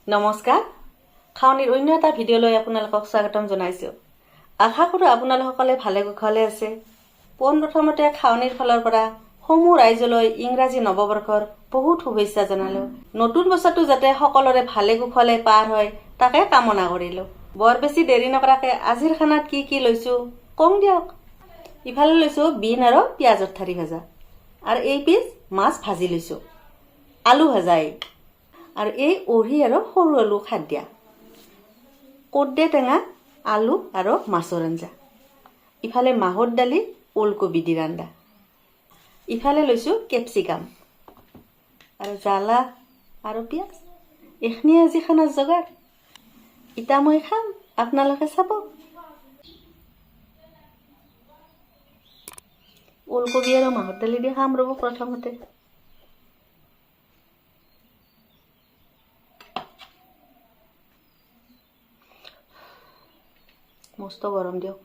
নমস্কাৰ খাওনিৰ অন্য এটা ভিডিঅ'লৈ আপোনালোকক স্বাগতম জনাইছো আশা কৰো আপোনালোকসকলে ভালে কুশলে আছে পোনপ্ৰথমতে খাওনিৰ ফালৰ পৰা সমূহ ৰাইজলৈ ইংৰাজী নৱবৰ্ষৰ বহুত শুভেচ্ছা জনালো নতুন বছৰটো যাতে সকলোৰে ভালে কুশলে পাৰ হয় তাকে কামনা কৰিলো বৰ বেছি দেৰি নকৰাকে আজিৰ খানাত কি লৈছো কম দিয়ক ইফালে লৈছো বিন আৰু পিয়াজৰ ঠাৰি ভাজা আৰু এই পিছ মাছ ভাজি লৈছো আলু ভাজাই আৰু এই ওহি আৰু সৰু আলু খাদ দিয়া কৰ্দে টেঙা আলু আৰু মাছৰ আঞ্জা ইফালে মাহৰ দালি ওলকবি দি ৰান্ধা ইফালে লৈছো কেপচিকাম আৰু জ্বালা আৰু পিয়াজ এখনি আজি খানাৰ যোগাৰ ইটা মই খাম আপোনালোকে চাব ওলকবি আৰু মাহৰ দালি দি খাম ৰব প্ৰথমতে মস্ত গৰম দিয়ক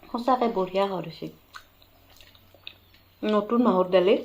সঁচাকে বঢ়িয়া সোৱাদ হৈছে নতুন মাহৰ দালি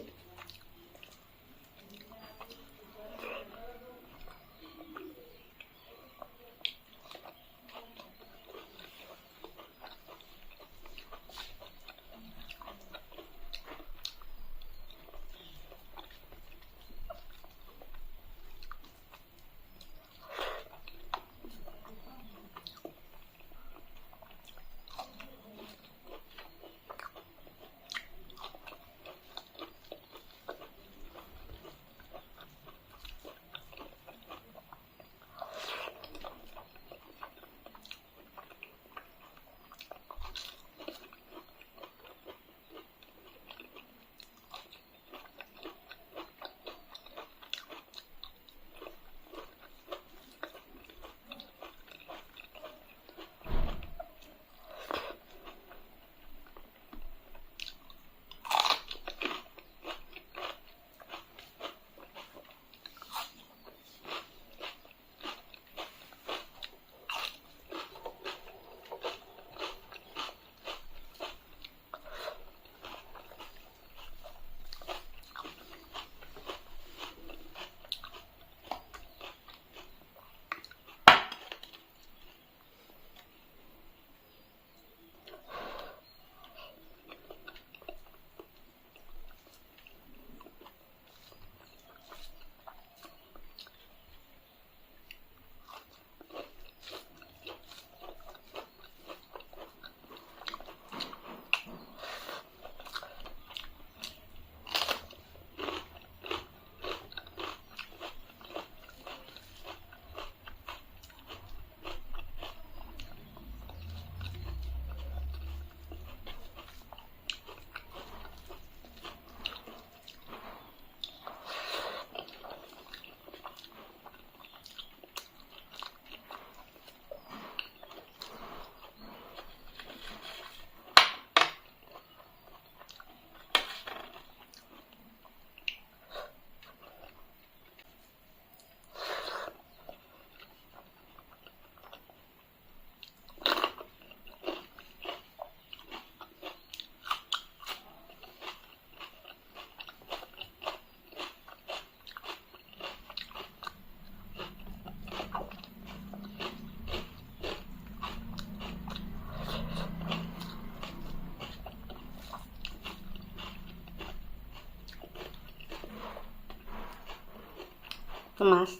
মাছ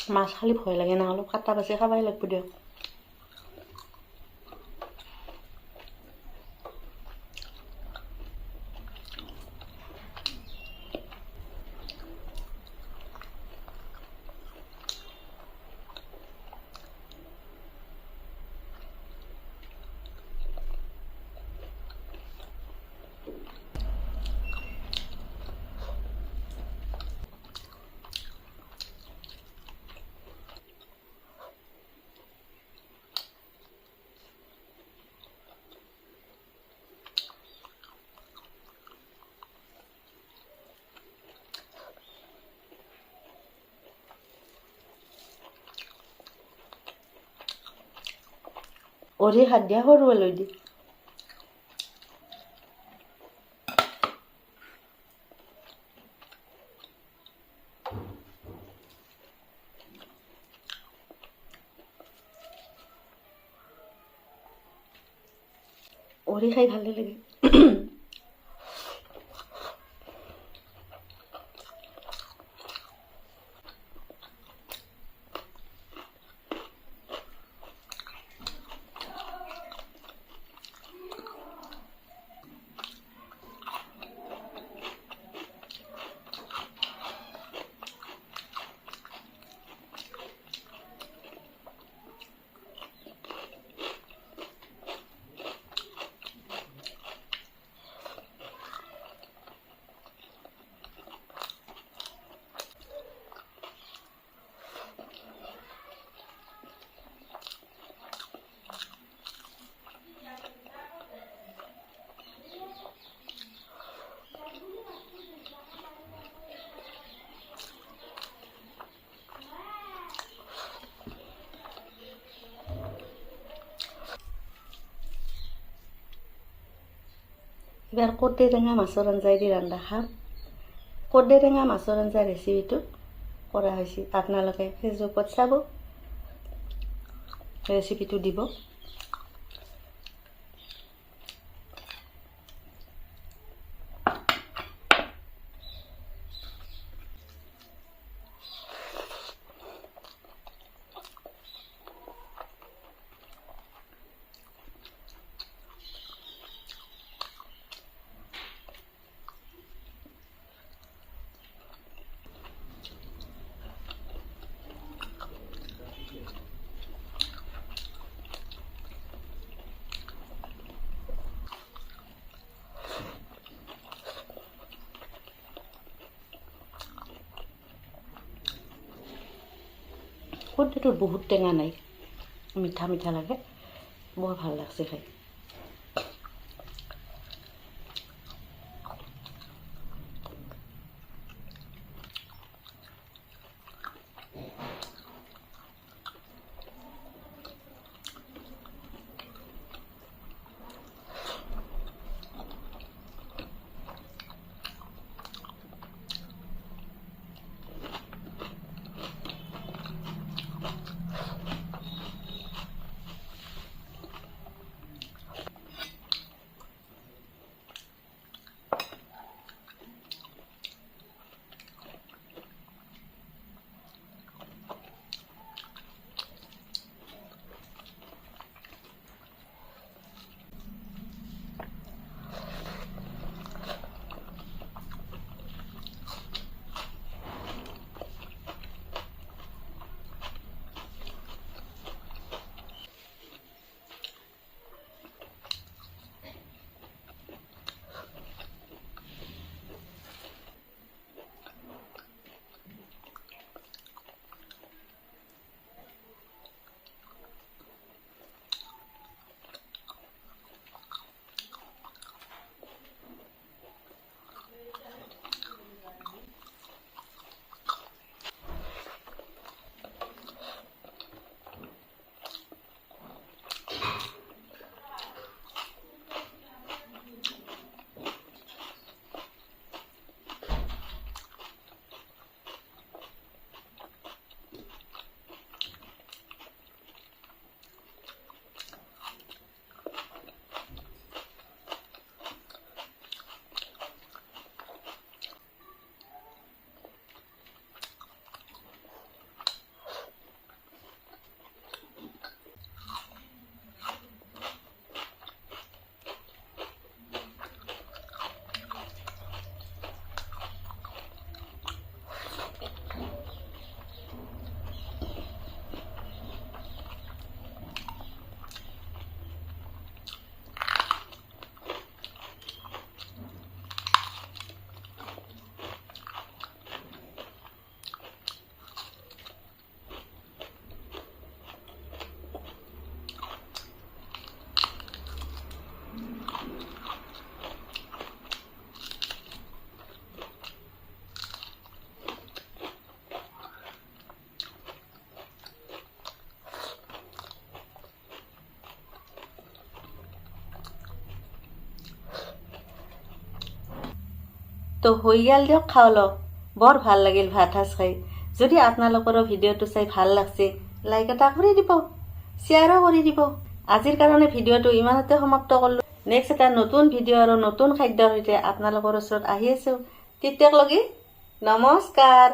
মাছ খালি ভয় লাগে না, অলপ কাটা বাচি খাবাই লাগব দিয়ক। অৰি হাত দিয়া সৰু লৈ দি অৰি খাই ভালে লাগে। এবাৰ কৰ্দৈ টেঙা মাছৰ আঞ্জাই দি ৰান্ধা খাম। কৰ্দৈ টেঙা মাছৰ আঞ্জা ৰেচিপিটো কৰা হৈছে, আপোনালোকে ফেচবুকত চাব, ৰেচিপিটো দিব। কৰ্দৈটোত বহুত টেঙা নাই, মিঠা মিঠা লাগে, বৰ ভাল লাগছে খাই। তো হৈ গেল দিয়ক খাওঁ লওক বৰ ভাল লাগিল ভাত সাজ খাই যদি আপোনালোকৰো ভিডিঅ'টো চাই ভাল লাগছে লাইক এটা কৰি দিব শ্বেয়াৰো কৰি দিব আজিৰ কাৰণে ভিডিঅ'টো ইমানতে সমাপ্ত কৰিলোঁ নেক্সট এটা নতুন ভিডিঅ' আৰু নতুন খাদ্যৰ সৈতে আপোনালোকৰ ওচৰত আহি আছোঁ তেতিয়ালৈকে নমস্কাৰ।